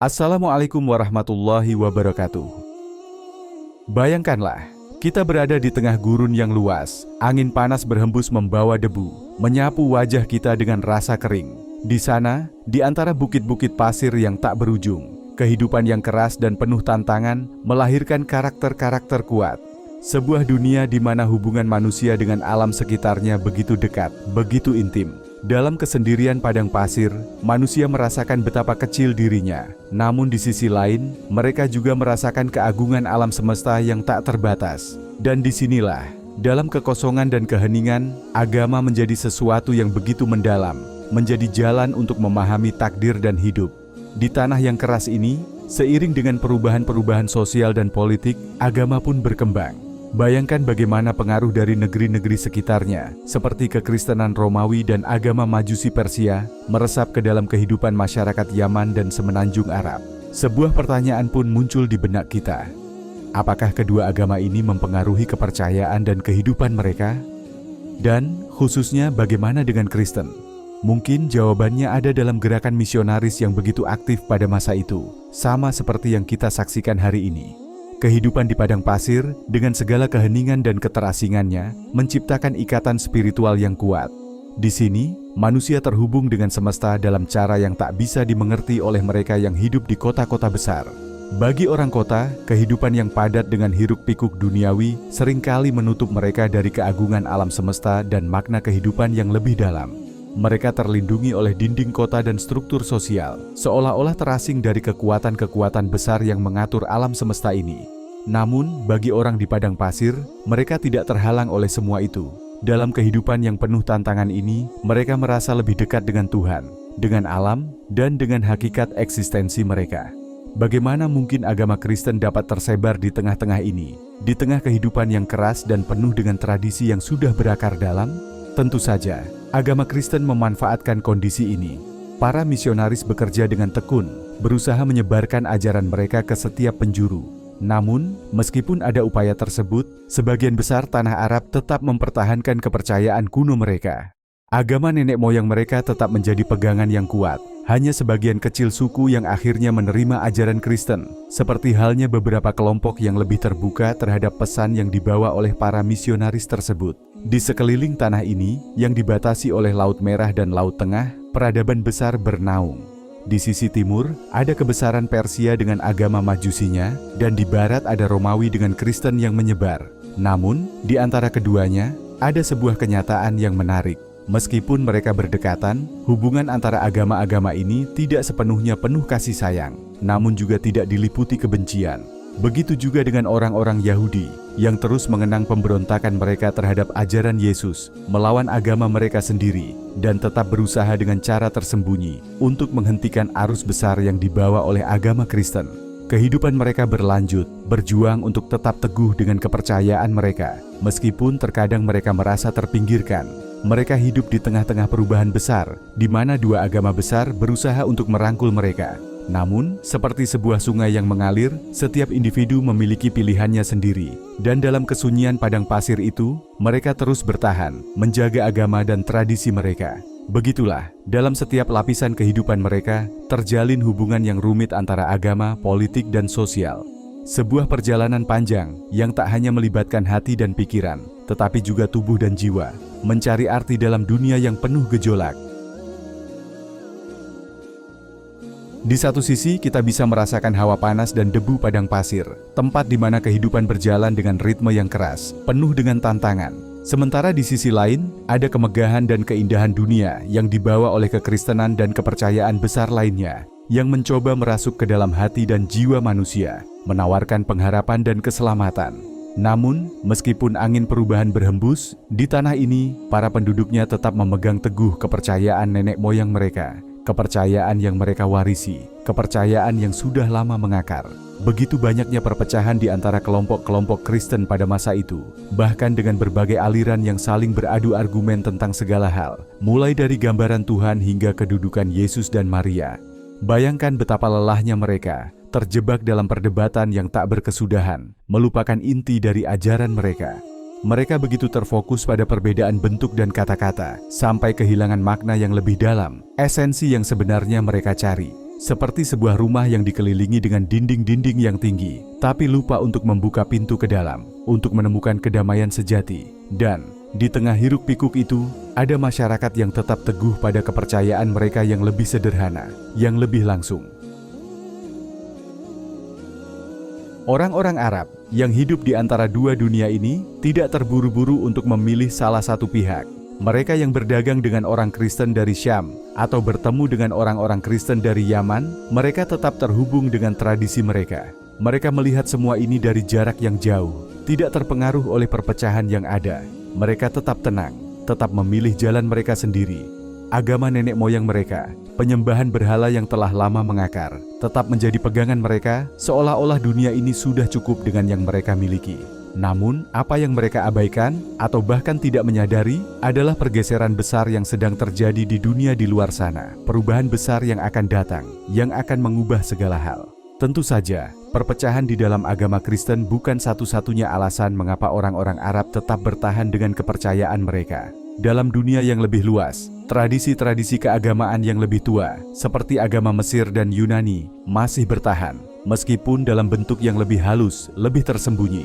Assalamualaikum warahmatullahi wabarakatuh. Bayangkanlah, kita berada di tengah gurun yang luas. Angin panas berhembus membawa debu, menyapu wajah kita dengan rasa kering. Di sana, di antara bukit-bukit pasir yang tak berujung, kehidupan yang keras dan penuh tantangan melahirkan karakter-karakter kuat. Sebuah dunia di mana hubungan manusia dengan alam sekitarnya begitu dekat, begitu intim. Dalam kesendirian padang pasir, manusia merasakan betapa kecil dirinya. Namun di sisi lain, mereka juga merasakan keagungan alam semesta yang tak terbatas. Dan disinilah, dalam kekosongan dan keheningan, agama menjadi sesuatu yang begitu mendalam, menjadi jalan untuk memahami takdir dan hidup. Di tanah yang keras ini, seiring dengan perubahan-perubahan sosial dan politik, agama pun berkembang. Bayangkan bagaimana pengaruh dari negeri-negeri sekitarnya, seperti kekristenan Romawi dan agama Majusi Persia, meresap ke dalam kehidupan masyarakat Yaman dan Semenanjung Arab. Sebuah pertanyaan pun muncul di benak kita. Apakah kedua agama ini mempengaruhi kepercayaan dan kehidupan mereka? Dan khususnya bagaimana dengan Kristen? Mungkin jawabannya ada dalam gerakan misionaris yang begitu aktif pada masa itu, sama seperti yang kita saksikan hari ini. Kehidupan di padang pasir, dengan segala keheningan dan keterasingannya, menciptakan ikatan spiritual yang kuat. Di sini, manusia terhubung dengan semesta dalam cara yang tak bisa dimengerti oleh mereka yang hidup di kota-kota besar. Bagi orang kota, kehidupan yang padat dengan hiruk-pikuk duniawi seringkali menutup mereka dari keagungan alam semesta dan makna kehidupan yang lebih dalam. Mereka terlindungi oleh dinding kota dan struktur sosial, seolah-olah terasing dari kekuatan-kekuatan besar yang mengatur alam semesta ini. Namun, bagi orang di padang pasir, mereka tidak terhalang oleh semua itu. Dalam kehidupan yang penuh tantangan ini, mereka merasa lebih dekat dengan Tuhan, dengan alam, dan dengan hakikat eksistensi mereka. Bagaimana mungkin agama Kristen dapat tersebar di tengah-tengah ini, di tengah kehidupan yang keras dan penuh dengan tradisi yang sudah berakar dalam? Tentu saja, agama Kristen memanfaatkan kondisi ini. Para misionaris bekerja dengan tekun, berusaha menyebarkan ajaran mereka ke setiap penjuru. Namun, meskipun ada upaya tersebut, sebagian besar tanah Arab tetap mempertahankan kepercayaan kuno mereka. Agama nenek moyang mereka tetap menjadi pegangan yang kuat. Hanya sebagian kecil suku yang akhirnya menerima ajaran Kristen, seperti halnya beberapa kelompok yang lebih terbuka terhadap pesan yang dibawa oleh para misionaris tersebut. Di sekeliling tanah ini, yang dibatasi oleh Laut Merah dan Laut Tengah, peradaban besar bernaung. Di sisi timur, ada kebesaran Persia dengan agama Majusinya, dan di barat ada Romawi dengan Kristen yang menyebar. Namun, di antara keduanya, ada sebuah kenyataan yang menarik. Meskipun mereka berdekatan, hubungan antara agama-agama ini tidak sepenuhnya penuh kasih sayang, namun juga tidak diliputi kebencian. Begitu juga dengan orang-orang Yahudi yang terus mengenang pemberontakan mereka terhadap ajaran Yesus, melawan agama mereka sendiri, dan tetap berusaha dengan cara tersembunyi untuk menghentikan arus besar yang dibawa oleh agama Kristen. Kehidupan mereka berlanjut, berjuang untuk tetap teguh dengan kepercayaan mereka, meskipun terkadang mereka merasa terpinggirkan. Mereka hidup di tengah-tengah perubahan besar, di mana dua agama besar berusaha untuk merangkul mereka. Namun, seperti sebuah sungai yang mengalir, setiap individu memiliki pilihannya sendiri. Dan dalam kesunyian padang pasir itu, mereka terus bertahan, menjaga agama dan tradisi mereka. Begitulah, dalam setiap lapisan kehidupan mereka, terjalin hubungan yang rumit antara agama, politik, dan sosial. Sebuah perjalanan panjang yang tak hanya melibatkan hati dan pikiran, tetapi juga tubuh dan jiwa, mencari arti dalam dunia yang penuh gejolak. Di satu sisi, kita bisa merasakan hawa panas dan debu padang pasir, tempat di mana kehidupan berjalan dengan ritme yang keras, penuh dengan tantangan. Sementara di sisi lain, ada kemegahan dan keindahan dunia yang dibawa oleh kekristenan dan kepercayaan besar lainnya, yang mencoba merasuk ke dalam hati dan jiwa manusia, menawarkan pengharapan dan keselamatan. Namun, meskipun angin perubahan berhembus, di tanah ini, para penduduknya tetap memegang teguh kepercayaan nenek moyang mereka. kepercayaan yang mereka warisi, kepercayaan yang sudah lama mengakar. Begitu banyaknya perpecahan di antara kelompok-kelompok Kristen pada masa itu, bahkan dengan berbagai aliran yang saling beradu argumen tentang segala hal, mulai dari gambaran Tuhan hingga kedudukan Yesus dan Maria. Bayangkan betapa lelahnya mereka, terjebak dalam perdebatan yang tak berkesudahan, melupakan inti dari ajaran mereka. Mereka begitu terfokus pada perbedaan bentuk dan kata-kata, sampai kehilangan makna yang lebih dalam, esensi yang sebenarnya mereka cari. Seperti sebuah rumah yang dikelilingi dengan dinding-dinding yang tinggi, tapi lupa untuk membuka pintu ke dalam, untuk menemukan kedamaian sejati. Dan di tengah hiruk-pikuk itu, ada masyarakat yang tetap teguh pada kepercayaan mereka yang lebih sederhana, yang lebih langsung. Orang-orang Arab yang hidup di antara dua dunia ini tidak terburu-buru untuk memilih salah satu pihak. Mereka yang berdagang dengan orang Kristen dari Syam atau bertemu dengan orang-orang Kristen dari Yaman, mereka tetap terhubung dengan tradisi mereka. Mereka melihat semua ini dari jarak yang jauh, tidak terpengaruh oleh perpecahan yang ada. Mereka tetap tenang, tetap memilih jalan mereka sendiri. Agama nenek moyang mereka, penyembahan berhala yang telah lama mengakar, tetap menjadi pegangan mereka, seolah-olah dunia ini sudah cukup dengan yang mereka miliki. Namun, apa yang mereka abaikan atau bahkan tidak menyadari adalah pergeseran besar yang sedang terjadi di dunia di luar sana. Perubahan besar yang akan datang, yang akan mengubah segala hal. Tentu saja, perpecahan di dalam agama Kristen bukan satu-satunya alasan mengapa orang-orang Arab tetap bertahan dengan kepercayaan mereka. Dalam dunia yang lebih luas, tradisi-tradisi keagamaan yang lebih tua, seperti agama Mesir dan Yunani, masih bertahan, meskipun dalam bentuk yang lebih halus, lebih tersembunyi.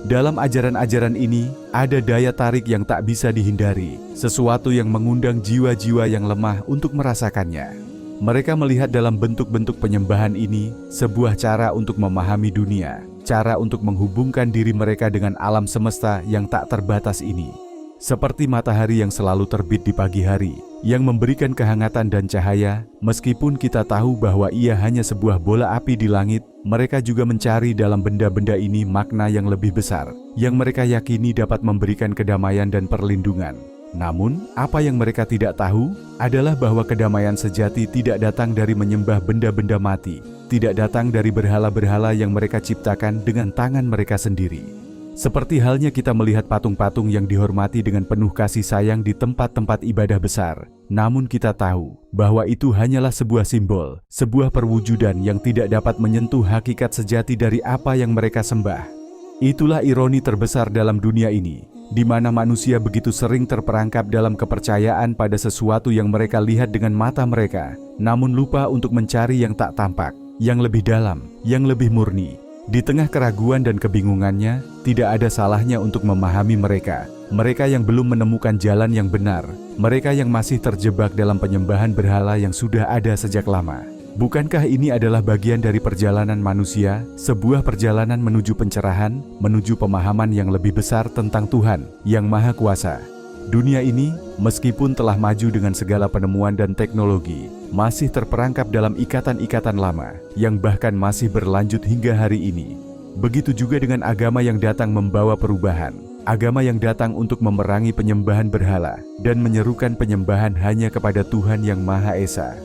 Dalam ajaran-ajaran ini, ada daya tarik yang tak bisa dihindari, sesuatu yang mengundang jiwa-jiwa yang lemah untuk merasakannya. Mereka melihat dalam bentuk-bentuk penyembahan ini sebuah cara untuk memahami dunia, cara untuk menghubungkan diri mereka dengan alam semesta yang tak terbatas ini. Seperti matahari yang selalu terbit di pagi hari, yang memberikan kehangatan dan cahaya, meskipun kita tahu bahwa ia hanya sebuah bola api di langit, mereka juga mencari dalam benda-benda ini makna yang lebih besar, yang mereka yakini dapat memberikan kedamaian dan perlindungan. Namun, apa yang mereka tidak tahu adalah bahwa kedamaian sejati tidak datang dari menyembah benda-benda mati, tidak datang dari berhala-berhala yang mereka ciptakan dengan tangan mereka sendiri. Seperti halnya kita melihat patung-patung yang dihormati dengan penuh kasih sayang di tempat-tempat ibadah besar. Namun kita tahu bahwa itu hanyalah sebuah simbol, sebuah perwujudan yang tidak dapat menyentuh hakikat sejati dari apa yang mereka sembah. Itulah ironi terbesar dalam dunia ini, di mana manusia begitu sering terperangkap dalam kepercayaan pada sesuatu yang mereka lihat dengan mata mereka, namun lupa untuk mencari yang tak tampak, yang lebih dalam, yang lebih murni. Di tengah keraguan dan kebingungannya, tidak ada salahnya untuk memahami mereka. Mereka yang belum menemukan jalan yang benar, mereka yang masih terjebak dalam penyembahan berhala yang sudah ada sejak lama. Bukankah ini adalah bagian dari perjalanan manusia, sebuah perjalanan menuju pencerahan, menuju pemahaman yang lebih besar tentang Tuhan yang Maha Kuasa? Dunia ini, meskipun telah maju dengan segala penemuan dan teknologi, masih terperangkap dalam ikatan-ikatan lama, yang bahkan masih berlanjut hingga hari ini. Begitu juga dengan agama yang datang membawa perubahan, agama yang datang untuk memerangi penyembahan berhala, dan menyerukan penyembahan hanya kepada Tuhan yang Maha Esa.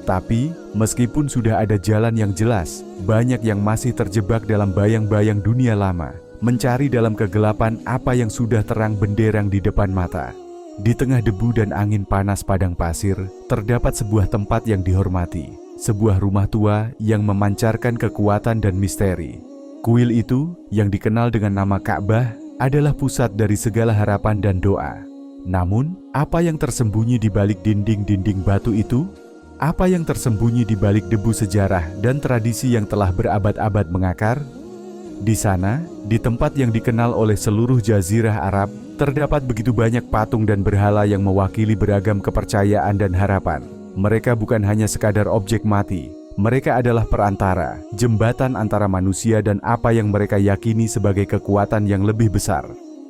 Tapi, meskipun sudah ada jalan yang jelas, banyak yang masih terjebak dalam bayang-bayang dunia lama, mencari dalam kegelapan apa yang sudah terang benderang di depan mata. Di tengah debu dan angin panas padang pasir, terdapat sebuah tempat yang dihormati, sebuah rumah tua yang memancarkan kekuatan dan misteri. Kuil itu, yang dikenal dengan nama Ka'bah, adalah pusat dari segala harapan dan doa. Namun, apa yang tersembunyi di balik dinding-dinding batu itu? Apa yang tersembunyi di balik debu sejarah dan tradisi yang telah berabad-abad mengakar? Di sana, di tempat yang dikenal oleh seluruh jazirah Arab, terdapat begitu banyak patung dan berhala yang mewakili beragam kepercayaan dan harapan. Mereka bukan hanya sekadar objek mati, mereka adalah perantara, jembatan antara manusia dan apa yang mereka yakini sebagai kekuatan yang lebih besar.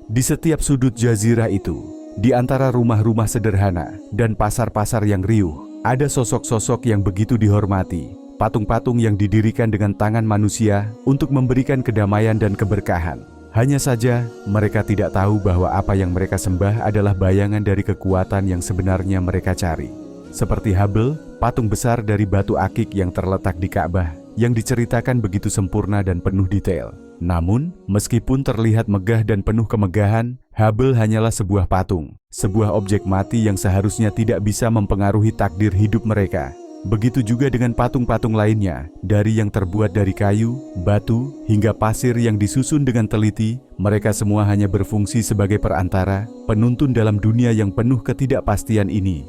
Di setiap sudut jazirah itu, di antara rumah-rumah sederhana dan pasar-pasar yang riuh, ada sosok-sosok yang begitu dihormati. Patung-patung yang didirikan dengan tangan manusia untuk memberikan kedamaian dan keberkahan. Hanya saja, mereka tidak tahu bahwa apa yang mereka sembah adalah bayangan dari kekuatan yang sebenarnya mereka cari. Seperti Hubble, patung besar dari batu akik yang terletak di Ka'bah, yang diceritakan begitu sempurna dan penuh detail. Namun, meskipun terlihat megah dan penuh kemegahan, Hubble hanyalah sebuah patung, sebuah objek mati yang seharusnya tidak bisa mempengaruhi takdir hidup mereka. Begitu juga dengan patung-patung lainnya, dari yang terbuat dari kayu, batu, hingga pasir yang disusun dengan teliti, mereka semua hanya berfungsi sebagai perantara, penuntun dalam dunia yang penuh ketidakpastian ini.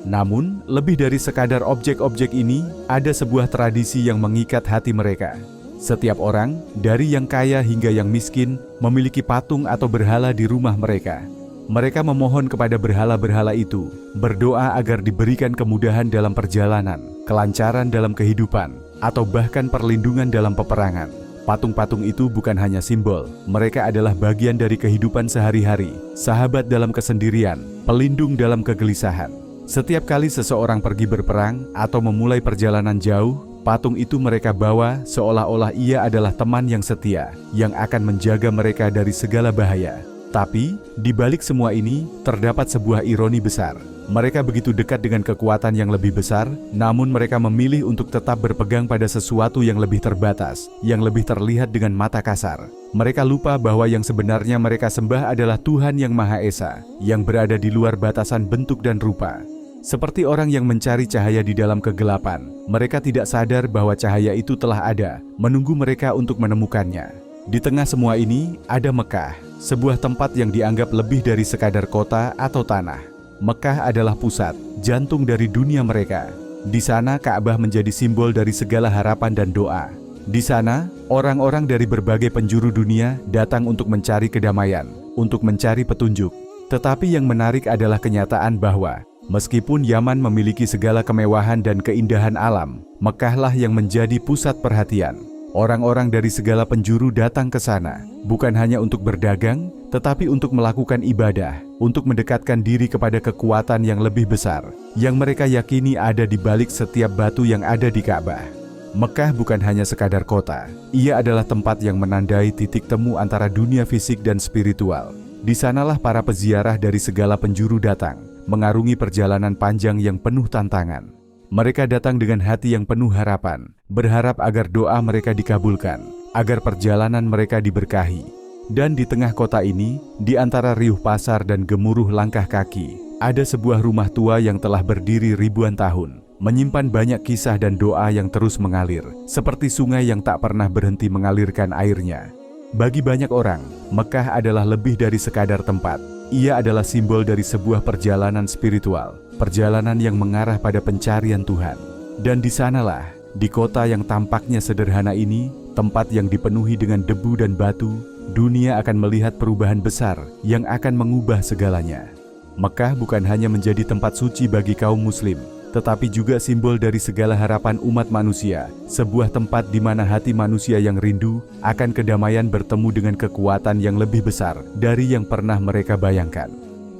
Namun, lebih dari sekadar objek-objek ini, ada sebuah tradisi yang mengikat hati mereka. Setiap orang, dari yang kaya hingga yang miskin, memiliki patung atau berhala di rumah mereka. Mereka memohon kepada berhala-berhala itu, berdoa agar diberikan kemudahan dalam perjalanan, kelancaran dalam kehidupan, atau bahkan perlindungan dalam peperangan. Patung-patung itu bukan hanya simbol, mereka adalah bagian dari kehidupan sehari-hari, sahabat dalam kesendirian, pelindung dalam kegelisahan. Setiap kali seseorang pergi berperang atau memulai perjalanan jauh, patung itu mereka bawa seolah-olah ia adalah teman yang setia, yang akan menjaga mereka dari segala bahaya. Tapi, di balik semua ini, terdapat sebuah ironi besar. Mereka begitu dekat dengan kekuatan yang lebih besar, namun mereka memilih untuk tetap berpegang pada sesuatu yang lebih terbatas, yang lebih terlihat dengan mata kasar. Mereka lupa bahwa yang sebenarnya mereka sembah adalah Tuhan yang Maha Esa, yang berada di luar batasan bentuk dan rupa. Seperti orang yang mencari cahaya di dalam kegelapan, mereka tidak sadar bahwa cahaya itu telah ada, menunggu mereka untuk menemukannya. Di tengah semua ini, ada Mekah, sebuah tempat yang dianggap lebih dari sekadar kota atau tanah. Mekah adalah pusat, jantung dari dunia mereka. Di sana, Ka'bah menjadi simbol dari segala harapan dan doa. Di sana, orang-orang dari berbagai penjuru dunia datang untuk mencari kedamaian, untuk mencari petunjuk. Tetapi yang menarik adalah kenyataan bahwa, meskipun Yaman memiliki segala kemewahan dan keindahan alam, Mekahlah yang menjadi pusat perhatian. Orang-orang dari segala penjuru datang ke sana, bukan hanya untuk berdagang, tetapi untuk melakukan ibadah, untuk mendekatkan diri kepada kekuatan yang lebih besar, yang mereka yakini ada di balik setiap batu yang ada di Ka'bah. Mekah bukan hanya sekadar kota, ia adalah tempat yang menandai titik temu antara dunia fisik dan spiritual. Di sanalah para peziarah dari segala penjuru datang, mengarungi perjalanan panjang yang penuh tantangan. Mereka datang dengan hati yang penuh harapan, berharap agar doa mereka dikabulkan, agar perjalanan mereka diberkahi. Dan di tengah kota ini, di antara riuh pasar dan gemuruh langkah kaki, ada sebuah rumah tua yang telah berdiri ribuan tahun, menyimpan banyak kisah dan doa yang terus mengalir, seperti sungai yang tak pernah berhenti mengalirkan airnya. Bagi banyak orang, Mekah adalah lebih dari sekadar tempat. Ia adalah simbol dari sebuah perjalanan spiritual, perjalanan yang mengarah pada pencarian Tuhan. Dan di sanalah, di kota yang tampaknya sederhana ini, tempat yang dipenuhi dengan debu dan batu, dunia akan melihat perubahan besar yang akan mengubah segalanya. Mekah bukan hanya menjadi tempat suci bagi kaum muslim, tetapi juga simbol dari segala harapan umat manusia, sebuah tempat di mana hati manusia yang rindu akan kedamaian bertemu dengan kekuatan yang lebih besar dari yang pernah mereka bayangkan.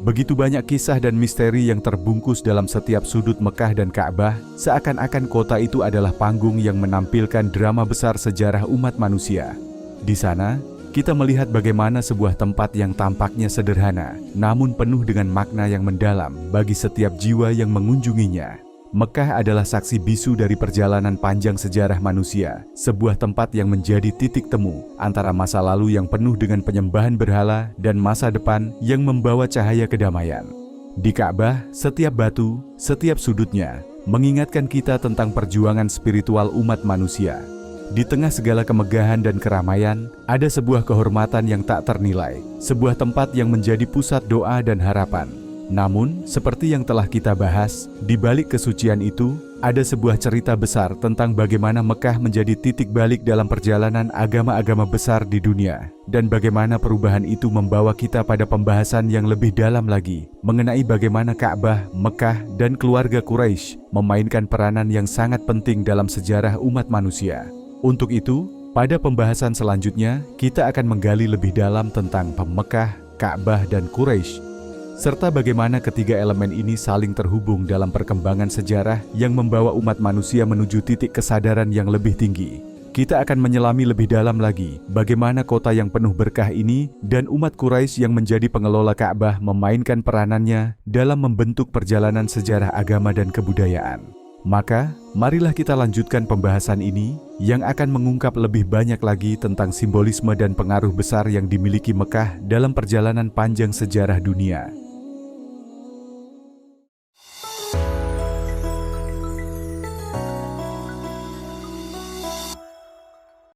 Begitu banyak kisah dan misteri yang terbungkus dalam setiap sudut Mekah dan Ka'bah, seakan-akan kota itu adalah panggung yang menampilkan drama besar sejarah umat manusia. Di sana, kita melihat bagaimana sebuah tempat yang tampaknya sederhana, namun penuh dengan makna yang mendalam bagi setiap jiwa yang mengunjunginya. Mekah adalah saksi bisu dari perjalanan panjang sejarah manusia, sebuah tempat yang menjadi titik temu antara masa lalu yang penuh dengan penyembahan berhala dan masa depan yang membawa cahaya kedamaian. Di Ka'bah, setiap batu, setiap sudutnya, mengingatkan kita tentang perjuangan spiritual umat manusia. Di tengah segala kemegahan dan keramaian, ada sebuah kehormatan yang tak ternilai, sebuah tempat yang menjadi pusat doa dan harapan. Namun, seperti yang telah kita bahas, di balik kesucian itu, ada sebuah cerita besar tentang bagaimana Mekah menjadi titik balik dalam perjalanan agama-agama besar di dunia, dan bagaimana perubahan itu membawa kita pada pembahasan yang lebih dalam lagi, mengenai bagaimana Ka'bah, Mekah, dan keluarga Quraisy memainkan peranan yang sangat penting dalam sejarah umat manusia. Untuk itu, pada pembahasan selanjutnya, kita akan menggali lebih dalam tentang Mekah, Ka'bah, dan Quraisy, serta bagaimana ketiga elemen ini saling terhubung dalam perkembangan sejarah yang membawa umat manusia menuju titik kesadaran yang lebih tinggi. kita akan menyelami lebih dalam lagi bagaimana kota yang penuh berkah ini dan umat Quraisy yang menjadi pengelola Ka'bah memainkan peranannya dalam membentuk perjalanan sejarah agama dan kebudayaan. Maka, marilah kita lanjutkan pembahasan ini yang akan mengungkap lebih banyak lagi tentang simbolisme dan pengaruh besar yang dimiliki Mekah dalam perjalanan panjang sejarah dunia.